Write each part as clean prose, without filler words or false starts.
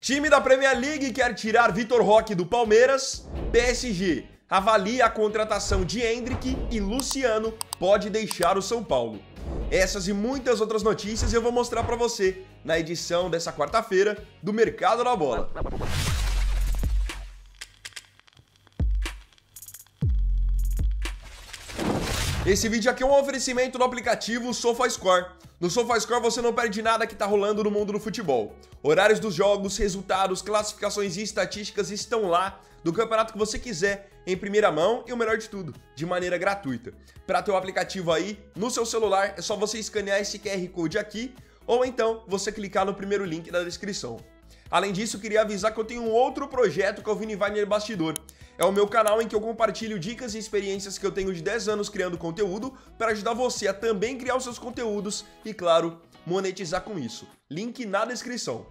Time da Premier League quer tirar Vitor Roque do Palmeiras. PSG avalia a contratação de Endrick e Luciano pode deixar o São Paulo. Essas e muitas outras notícias eu vou mostrar para você na edição dessa quarta-feira do Mercado da Bola. Esse vídeo aqui é um oferecimento do aplicativo SofaScore. No SofaScore você não perde nada que está rolando no mundo do futebol. Horários dos jogos, resultados, classificações e estatísticas estão lá do campeonato que você quiser, em primeira mão e o melhor de tudo, de maneira gratuita. Para ter o aplicativo aí no seu celular é só você escanear esse QR Code aqui ou então você clicar no primeiro link da descrição. Além disso, eu queria avisar que eu tenho um outro projeto que é o Vini Wagner Bastidor. É o meu canal em que eu compartilho dicas e experiências que eu tenho de 10 anos criando conteúdo para ajudar você a também criar os seus conteúdos e, claro, monetizar com isso. Link na descrição.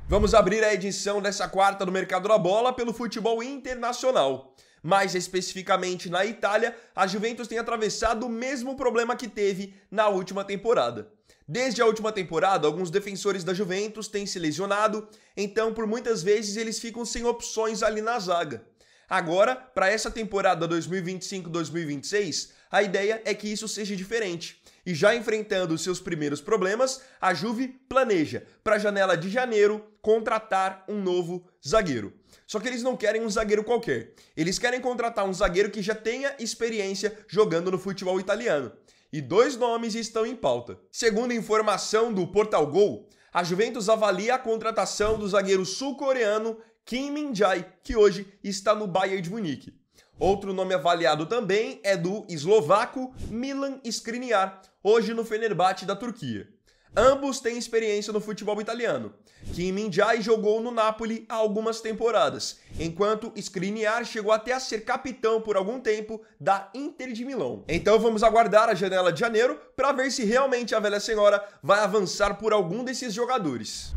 Vamos abrir a edição dessa quarta do Mercado da Bola pelo futebol internacional. Mais especificamente na Itália, a Juventus tem atravessado o mesmo problema que teve na última temporada. Desde a última temporada, alguns defensores da Juventus têm se lesionado, então por muitas vezes eles ficam sem opções ali na zaga. Agora, para essa temporada 2025-2026, a ideia é que isso seja diferente. E já enfrentando os seus primeiros problemas, a Juve planeja, para a janela de janeiro, contratar um novo zagueiro. Só que eles não querem um zagueiro qualquer. Eles querem contratar um zagueiro que já tenha experiência jogando no futebol italiano. E dois nomes estão em pauta. Segundo informação do Portal Gol, a Juventus avalia a contratação do zagueiro sul-coreano Kim Min-jae, que hoje está no Bayern de Munique. Outro nome avaliado também é do eslovaco Milan Skriniar, hoje no Fenerbahçe da Turquia. Ambos têm experiência no futebol italiano. Kim Min-jae jogou no Napoli há algumas temporadas, enquanto Skriniar chegou até a ser capitão por algum tempo da Inter de Milão. Então vamos aguardar a janela de janeiro para ver se realmente a velha senhora vai avançar por algum desses jogadores.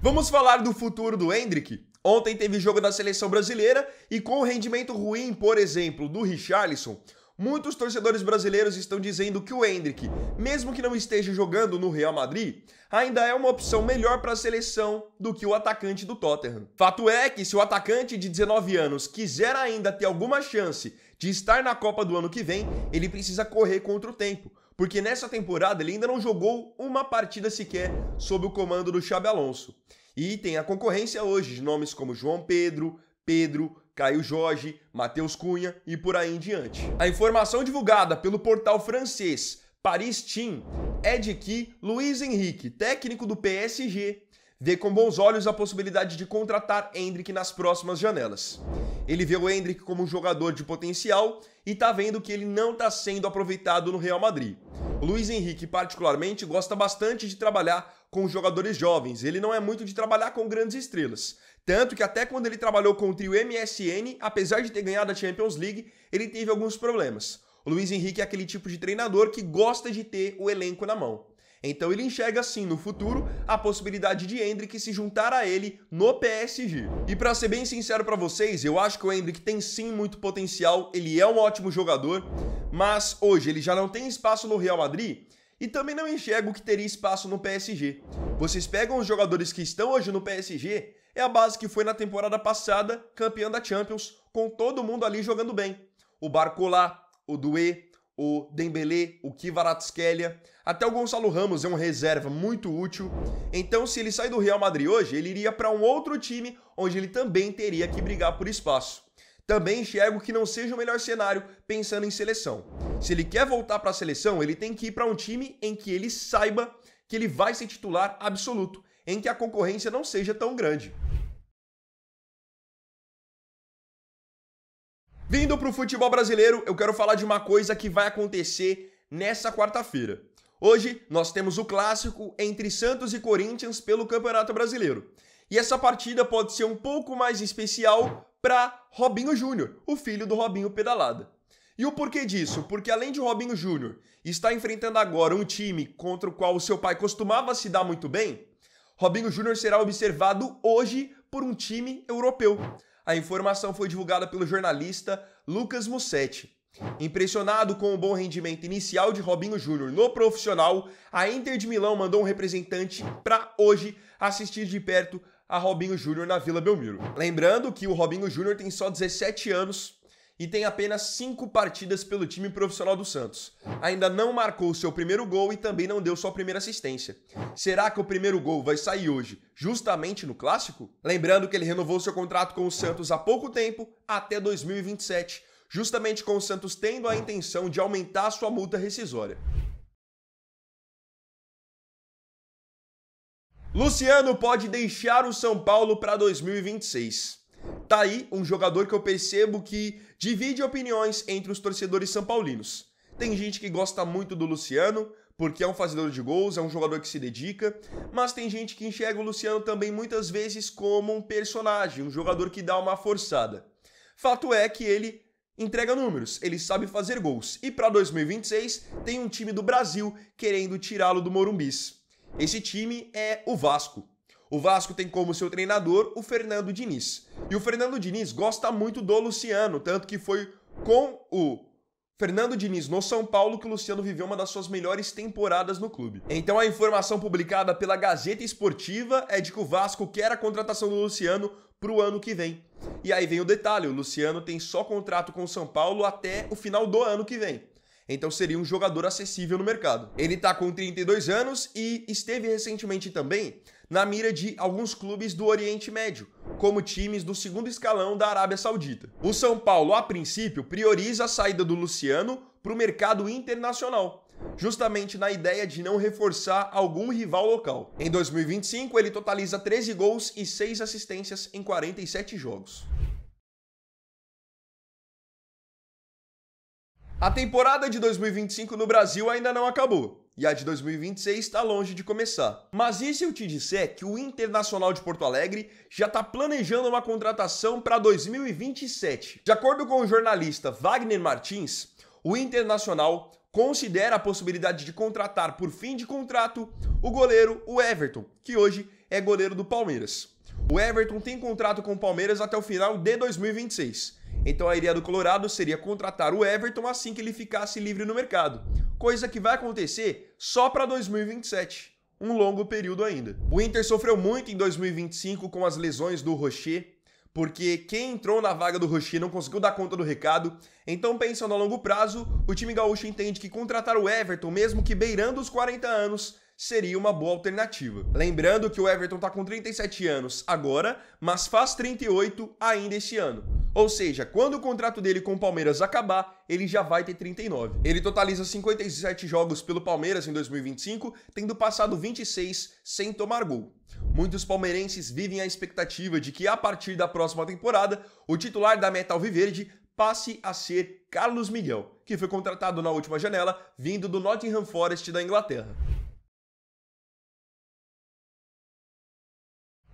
Vamos falar do futuro do Endrick? Ontem teve jogo da seleção brasileira e com o rendimento ruim, por exemplo, do Richarlison, muitos torcedores brasileiros estão dizendo que o Endrick, mesmo que não esteja jogando no Real Madrid, ainda é uma opção melhor para a seleção do que o atacante do Tottenham. Fato é que se o atacante de 19 anos quiser ainda ter alguma chance de estar na Copa do ano que vem, ele precisa correr contra o tempo, porque nessa temporada ele ainda não jogou uma partida sequer sob o comando do Xabi Alonso. E tem a concorrência hoje de nomes como João Pedro, Caio Jorge, Matheus Cunha e por aí em diante. A informação divulgada pelo portal francês Paris Team é de que Luiz Henrique, técnico do PSG, vê com bons olhos a possibilidade de contratar Endrick nas próximas janelas. Ele vê o Endrick como um jogador de potencial e está vendo que ele não está sendo aproveitado no Real Madrid. O Luiz Henrique, particularmente, gosta bastante de trabalhar com jogadores jovens. Ele não é muito de trabalhar com grandes estrelas. Tanto que até quando ele trabalhou com o trio MSN, apesar de ter ganhado a Champions League, ele teve alguns problemas. O Luiz Henrique é aquele tipo de treinador que gosta de ter o elenco na mão. Então ele enxerga sim no futuro a possibilidade de Endrick se juntar a ele no PSG. E para ser bem sincero para vocês, eu acho que o Endrick tem sim muito potencial, ele é um ótimo jogador, mas hoje ele já não tem espaço no Real Madrid e também não enxergo que teria espaço no PSG. Vocês pegam os jogadores que estão hoje no PSG, é a base que foi na temporada passada campeã da Champions, com todo mundo ali jogando bem. O Barcola, o Doué, o Dembélé, o Kvaratskhelia, até o Gonçalo Ramos é um reserva muito útil. Então, se ele sai do Real Madrid hoje, ele iria para um outro time onde ele também teria que brigar por espaço. Também enxergo que não seja o melhor cenário pensando em seleção. Se ele quer voltar para a seleção, ele tem que ir para um time em que ele saiba que ele vai ser titular absoluto, em que a concorrência não seja tão grande. Vindo para o futebol brasileiro, eu quero falar de uma coisa que vai acontecer nessa quarta-feira. Hoje, nós temos o clássico entre Santos e Corinthians pelo Campeonato Brasileiro. E essa partida pode ser um pouco mais especial para Robinho Júnior, o filho do Robinho Pedalada. E o porquê disso? Porque além de Robinho Júnior estar enfrentando agora um time contra o qual o seu pai costumava se dar muito bem, Robinho Júnior será observado hoje por um time europeu. A informação foi divulgada pelo jornalista Lucas Mussetti. Impressionado com o bom rendimento inicial de Robinho Júnior no profissional, a Inter de Milão mandou um representante para hoje assistir de perto a Robinho Júnior na Vila Belmiro. Lembrando que o Robinho Júnior tem só 17 anos e tem apenas 5 partidas pelo time profissional do Santos. Ainda não marcou seu primeiro gol e também não deu sua primeira assistência. Será que o primeiro gol vai sair hoje, justamente no Clássico? Lembrando que ele renovou seu contrato com o Santos há pouco tempo, até 2027, justamente com o Santos tendo a intenção de aumentar sua multa rescisória. Luciano pode deixar o São Paulo para 2026. Tá aí um jogador que eu percebo que divide opiniões entre os torcedores são-paulinos. Tem gente que gosta muito do Luciano, porque é um fazedor de gols, é um jogador que se dedica, mas tem gente que enxerga o Luciano também muitas vezes como um personagem, um jogador que dá uma forçada. Fato é que ele entrega números, ele sabe fazer gols, e para 2026 tem um time do Brasil querendo tirá-lo do Morumbis. Esse time é o Vasco. O Vasco tem como seu treinador o Fernando Diniz. E o Fernando Diniz gosta muito do Luciano, tanto que foi com o Fernando Diniz no São Paulo que o Luciano viveu uma das suas melhores temporadas no clube. Então a informação publicada pela Gazeta Esportiva é de que o Vasco quer a contratação do Luciano para o ano que vem. E aí vem o detalhe, o Luciano tem só contrato com o São Paulo até o final do ano que vem. Então seria um jogador acessível no mercado. Ele tá com 32 anos e esteve recentemente também na mira de alguns clubes do Oriente Médio, como times do segundo escalão da Arábia Saudita. O São Paulo, a princípio, prioriza a saída do Luciano para o mercado internacional, justamente na ideia de não reforçar algum rival local. Em 2025, ele totaliza 13 gols e 6 assistências em 47 jogos. A temporada de 2025 no Brasil ainda não acabou, e a de 2026 está longe de começar. Mas e se eu te disser que o Internacional de Porto Alegre já está planejando uma contratação para 2027? De acordo com o jornalista Wagner Martins, o Internacional considera a possibilidade de contratar por fim de contrato o goleiro o Everton, que hoje é goleiro do Palmeiras. O Everton tem contrato com o Palmeiras até o final de 2026. Então a ideia do Colorado seria contratar o Everton assim que ele ficasse livre no mercado, coisa que vai acontecer só para 2027, um longo período ainda. O Inter sofreu muito em 2025 com as lesões do Rocher, porque quem entrou na vaga do Rocher não conseguiu dar conta do recado, então pensando a longo prazo, o time gaúcho entende que contratar o Everton, mesmo que beirando os 40 anos, seria uma boa alternativa. Lembrando que o Everton tá com 37 anos agora, mas faz 38 ainda esse ano. Ou seja, quando o contrato dele com o Palmeiras acabar, ele já vai ter 39. Ele totaliza 57 jogos pelo Palmeiras em 2025, tendo passado 26 sem tomar gol. Muitos palmeirenses vivem a expectativa de que a partir da próxima temporada, o titular da meta alviverde passe a ser Carlos Miguel, que foi contratado na última janela, vindo do Nottingham Forest da Inglaterra.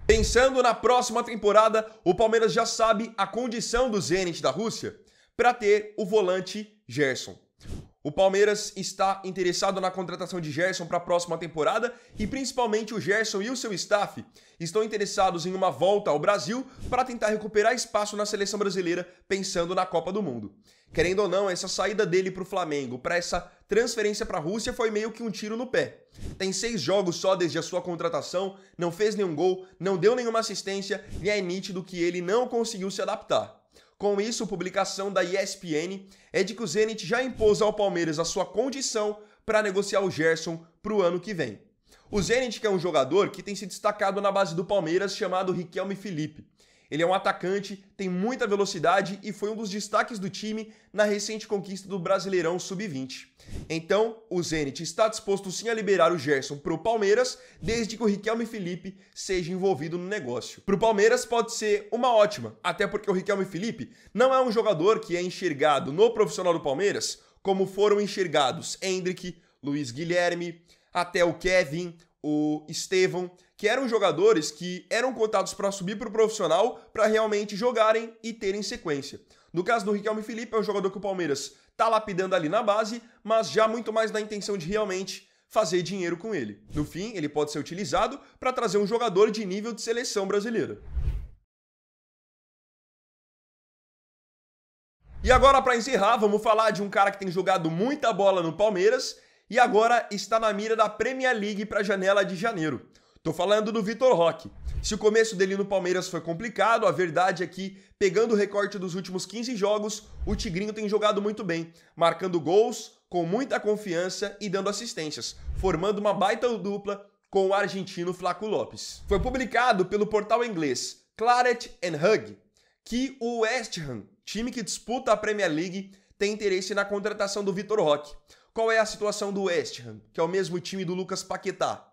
Pensando na próxima temporada, o Palmeiras já sabe a condição do Zenit da Rússia para ter o volante Gerson. O Palmeiras está interessado na contratação de Gerson para a próxima temporada e principalmente o Gerson e o seu staff estão interessados em uma volta ao Brasil para tentar recuperar espaço na seleção brasileira pensando na Copa do Mundo. Querendo ou não, essa saída dele para o Flamengo, para essa transferência para a Rússia foi meio que um tiro no pé. Tem 6 jogos só desde a sua contratação, não fez nenhum gol, não deu nenhuma assistência e é nítido que ele não conseguiu se adaptar. Com isso, a publicação da ESPN é de que o Zenit já impôs ao Palmeiras a sua condição para negociar o Gerson para o ano que vem. O Zenit, que é um jogador que tem se destacado na base do Palmeiras, chamado Riquelme Felipe. Ele é um atacante, tem muita velocidade e foi um dos destaques do time na recente conquista do Brasileirão Sub-20. Então, o Zenit está disposto sim a liberar o Gerson para o Palmeiras, desde que o Riquelme Felipe seja envolvido no negócio. Para o Palmeiras pode ser uma ótima, até porque o Riquelme Felipe não é um jogador que é enxergado no profissional do Palmeiras como foram enxergados Endrick, Luiz Guilherme, até o Kevin, o Estevão, que eram jogadores que eram cotados para subir para o profissional para realmente jogarem e terem sequência. No caso do Riquelme Felipe, é um jogador que o Palmeiras está lapidando ali na base, mas já muito mais na intenção de realmente fazer dinheiro com ele. No fim, ele pode ser utilizado para trazer um jogador de nível de seleção brasileira. E agora, para encerrar, vamos falar de um cara que tem jogado muita bola no Palmeiras e agora está na mira da Premier League para a janela de janeiro. Tô falando do Vitor Roque. Se o começo dele no Palmeiras foi complicado, a verdade é que, pegando o recorte dos últimos 15 jogos, o Tigrinho tem jogado muito bem, marcando gols com muita confiança e dando assistências, formando uma baita dupla com o argentino Flaco Lopes. Foi publicado pelo portal inglês Claret & Hugh que o West Ham, time que disputa a Premier League, tem interesse na contratação do Vitor Roque. Qual é a situação do West Ham, que é o mesmo time do Lucas Paquetá?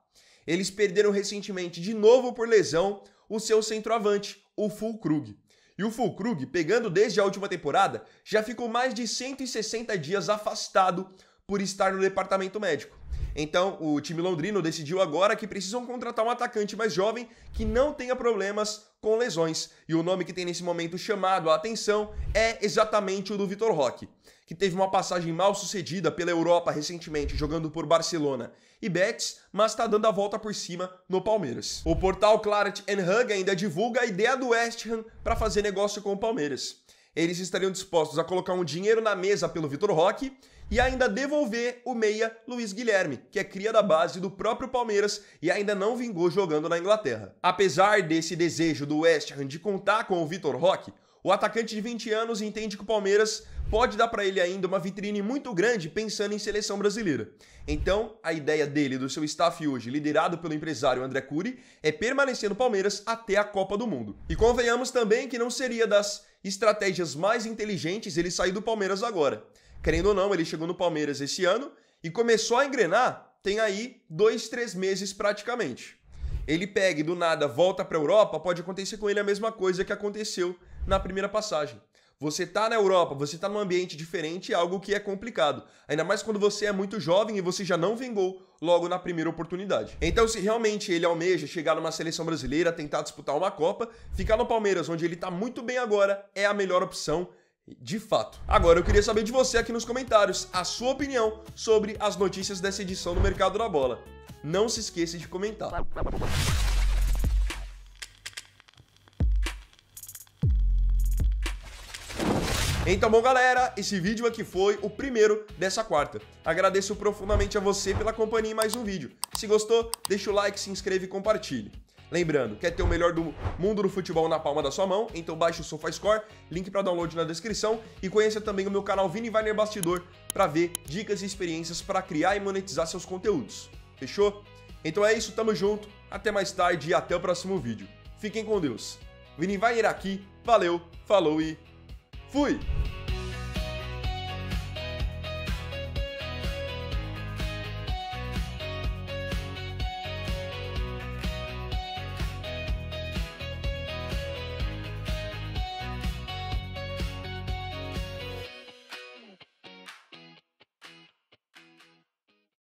Eles perderam recentemente, de novo por lesão, o seu centroavante, o Füllkrug. E o Füllkrug, pegando desde a última temporada, já ficou mais de 160 dias afastado por estar no departamento médico. Então, o time londrino decidiu agora que precisam contratar um atacante mais jovem que não tenha problemas com lesões. E o nome que tem nesse momento chamado a atenção é exatamente o do Vitor Roque, que teve uma passagem mal sucedida pela Europa recentemente, jogando por Barcelona e Betis, mas está dando a volta por cima no Palmeiras. O portal Claret & Hugh ainda divulga a ideia do West Ham para fazer negócio com o Palmeiras. Eles estariam dispostos a colocar um dinheiro na mesa pelo Vitor Roque e ainda devolver o meia Luiz Guilherme, que é cria da base do próprio Palmeiras e ainda não vingou jogando na Inglaterra. Apesar desse desejo do West Ham de contar com o Vitor Roque, o atacante de 20 anos entende que o Palmeiras pode dar para ele ainda uma vitrine muito grande pensando em seleção brasileira. Então, a ideia dele e do seu staff hoje, liderado pelo empresário André Curi, é permanecer no Palmeiras até a Copa do Mundo. E convenhamos também que não seria das estratégias mais inteligentes ele sair do Palmeiras agora. Querendo ou não, ele chegou no Palmeiras esse ano e começou a engrenar, tem aí 2, 3 meses praticamente. Ele pega e do nada volta para a Europa, pode acontecer com ele a mesma coisa que aconteceu na primeira passagem. Você tá na Europa, você tá num ambiente diferente, é algo que é complicado. Ainda mais quando você é muito jovem e você já não vingou logo na primeira oportunidade. Então, se realmente ele almeja chegar numa seleção brasileira, tentar disputar uma Copa, ficar no Palmeiras, onde ele tá muito bem agora, é a melhor opção, de fato. Agora, eu queria saber de você aqui nos comentários a sua opinião sobre as notícias dessa edição do Mercado da Bola. Não se esqueça de comentar. Então, bom, galera, esse vídeo aqui foi o primeiro dessa quarta. Agradeço profundamente a você pela companhia em mais um vídeo. Se gostou, deixa o like, se inscreve e compartilhe. Lembrando, quer ter o melhor do mundo do futebol na palma da sua mão? Então baixe o SofaScore, link para download na descrição e conheça também o meu canal Vini Wagner Bastidor para ver dicas e experiências para criar e monetizar seus conteúdos. Fechou? Então é isso, tamo junto, até mais tarde e até o próximo vídeo. Fiquem com Deus. Vini Wagner aqui, valeu, falou e fui!